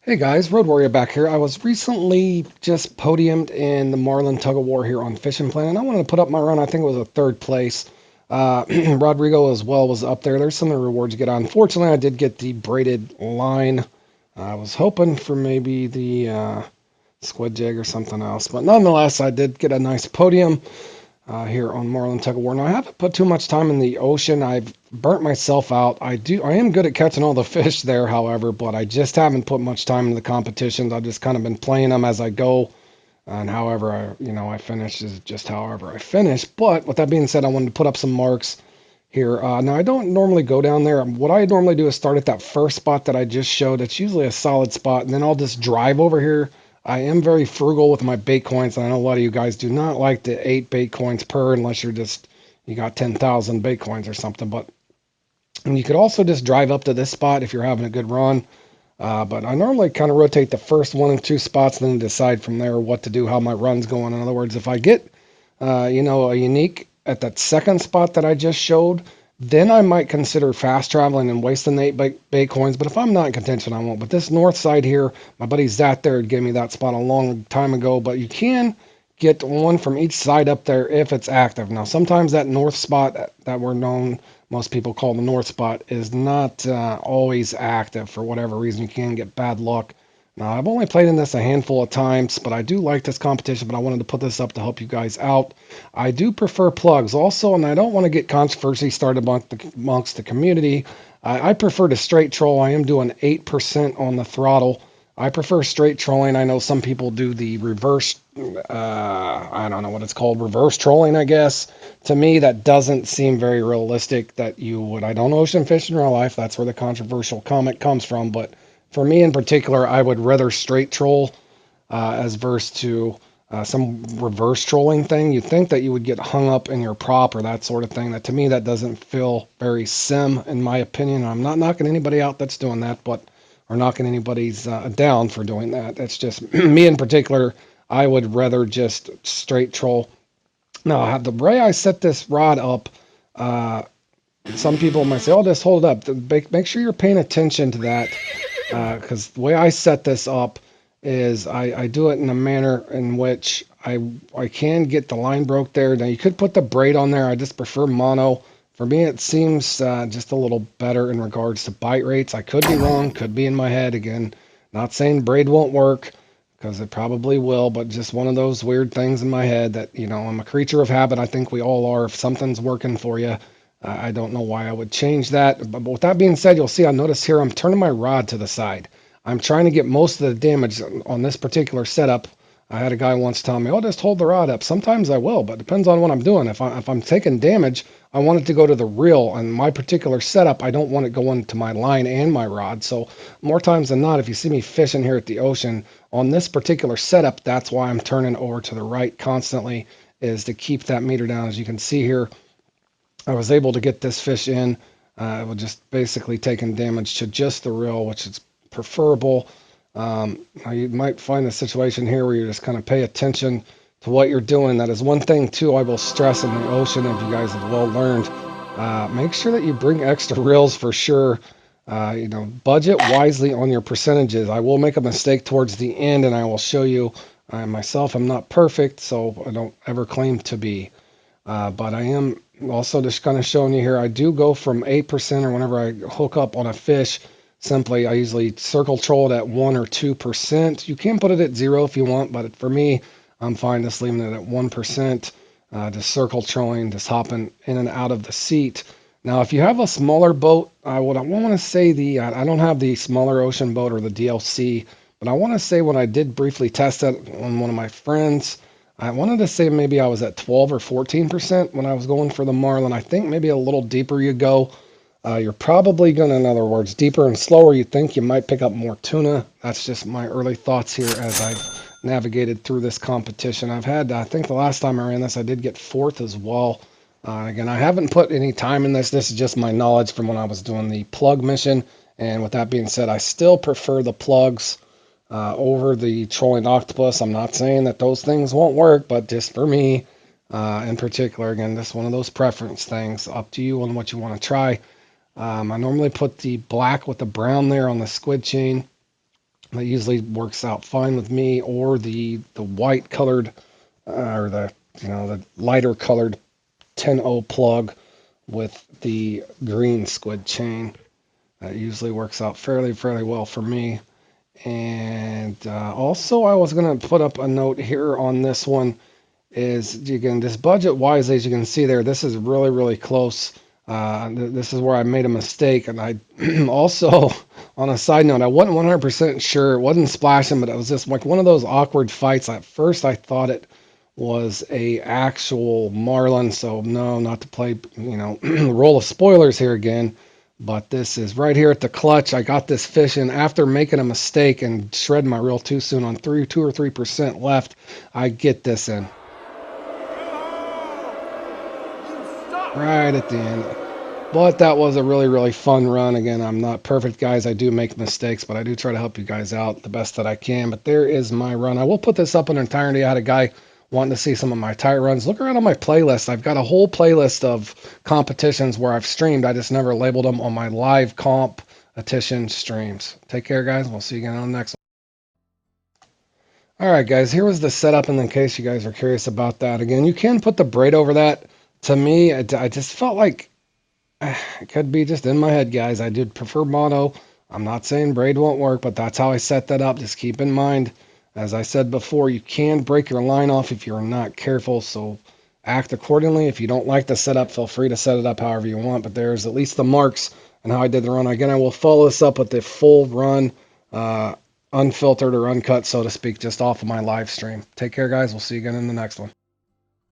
Hey guys, Road Warrior back here. I was recently just podiumed in the Marlin Tug of War here on Fishing Planet. I wanted to put up my run. I think it was a third place. Rodrigo as well was up there. There's some of the rewards you get on. Unfortunately, I did get the braided line. I was hoping for maybe the squid jig or something else, but nonetheless, I did get a nice podium here on Marlin Tug of War. Now I haven't put too much time in the ocean. I've burnt myself out. I am good at catching all the fish there, however, but I just haven't put much time into the competitions. I've just kind of been playing them as I go, and however I finish is just however I finish. But with that being said, I wanted to put up some marks here. Now I don't normally go down there. What I normally do is start at that first spot that I just showed. It's usually a solid spot, and then I'll just drive over here. I am very frugal with my bait coins. I know a lot of you guys do not like the 8 bait coins per unless you got 10,000 bait coins or something. But and you could also just drive up to this spot if you're having a good run. But I normally kind of rotate the first 1 and 2 spots, and then decide from there what to do, how my run's going. In other words, if I get a unique at that second spot that I just showed, then I might consider fast traveling and wasting the 8 bait coins. But if I'm not in contention, I won't. But this north side here, my buddy Zach there gave me that spot a long time ago. But you can get one from each side up there if it's active. Now, sometimes that north spot that we're known, most people call the north spot, is not always active for whatever reason. You can get bad luck. Now, I've only played in this a handful of times, but I do like this competition, but I wanted to put this up to help you guys out. I do prefer plugs also, and I don't want to get controversy started amongst the community. I prefer to straight troll. I am doing 8% on the throttle. I prefer straight trolling. I know some people do the reverse, I don't know what it's called, reverse trolling, I guess. To me, that doesn't seem very realistic that you would. I don't ocean fish in real life. That's where the controversial comment comes from, but for me in particular, I would rather straight troll as versus to some reverse trolling thing. You'd think that you would get hung up in your prop or that sort of thing. That to me, that doesn't feel very sim, in my opinion. I'm not knocking anybody out that's doing that, but or knocking anybody's down for doing that. That's just me in particular. I would rather just straight troll. Now, the way I set this rod up, uh, some people might say, "Oh, just hold it up." Make sure you're paying attention to that because the way I set this up is I do it in a manner in which I can get the line broke there. Now you could put the braid on there. I just prefer mono. For me, it seems just a little better in regards to bite rates. I could be wrong, could be in my head again. Not saying braid won't work because it probably will, but just one of those weird things in my head that I'm a creature of habit. I think we all are. If something's working for you, I don't know why I would change that. But with that being said, you'll see I notice here I'm turning my rod to the side. I'm trying to get most of the damage on this particular setup. I had a guy once tell me, "Oh, just hold the rod up." Sometimes I will, but it depends on what I'm doing. If I'm taking damage, I want it to go to the reel. And my particular setup, I don't want it going to my line and my rod. So more times than not, if you see me fishing here at the ocean on this particular setup, that's why I'm turning over to the right constantly, is to keep that meter down. As you can see here, I was able to get this fish in. It just basically taking damage to just the reel, which is preferable. You might find a situation here where you just kind of pay attention to what you're doing. That is one thing, too, I will stress in the ocean, if you guys have well learned. Make sure that you bring extra reels for sure. Budget wisely on your percentages. I will make a mistake towards the end, and I will show you. I myself am not perfect, so I don't ever claim to be. But I am also just kind of showing you here. I do go from 8% or whenever I hook up on a fish. Simply, I usually circle troll it at 1 or 2%. You can put it at 0 if you want, but for me, I'm fine just leaving it at 1%. Just circle trolling, just hopping in and out of the seat. Now, if you have a smaller boat, I want to say I don't have the smaller ocean boat or the DLC, but I want to say when I did briefly test it on one of my friends, I wanted to say maybe I was at 12 or 14% when I was going for the Marlin. I think maybe a little deeper you go. You're probably going to, in other words, deeper and slower, you think you might pick up more tuna. That's just my early thoughts here as I've navigated through this competition. I think the last time I ran this, I did get fourth as well. Again, I haven't put any time in this. This is just my knowledge from when I was doing the plug mission. And with that being said, I still prefer the plugs over the trolling octopus. I'm not saying that those things won't work, but just for me in particular, again, this is one of those preference things. Up to you on what you want to try. I normally put the black with the brown there on the squid chain. That usually works out fine with me, or the white colored or the lighter colored 10-0 plug with the green squid chain. That usually works out fairly well for me. And also, I was going to put up a note here on this one is you can this budget wisely, as you can see there. This is really close. This is where I made a mistake, and I also, on a side note, I wasn't 100% sure. It wasn't splashing, but it was just like one of those awkward fights. At first, I thought it was a actual marlin, so no, not to play, the role of spoilers here again. But this is right here at the clutch. I got this fish in after making a mistake and shredding my reel too soon on 2 or 3% left. I get this in right at the end. But that was a really fun run. Again, I'm not perfect, guys. I do make mistakes, but I do try to help you guys out the best that I can. But there is my run. I will put this up in entirety. I had a guy wanting to see some of my tight runs. Look around on my playlist. I've got a whole playlist of competitions where I've streamed. I just never labeled them on my live competition streams. Take care, guys. We'll see you again on the next one. All right, guys. Here was the setup, and in case you guys are curious about that, again, you can put the braid over that. To me, I just felt like it could be just in my head, guys. I did prefer mono. I'm not saying braid won't work, but that's how I set that up. Just keep in mind, as I said before, you can break your line off if you're not careful, so act accordingly. If you don't like the setup, feel free to set it up however you want, but there's at least the marks and how I did the run. Again, I will follow this up with the full run, unfiltered or uncut, so to speak, just off of my live stream. Take care, guys. We'll see you again in the next one.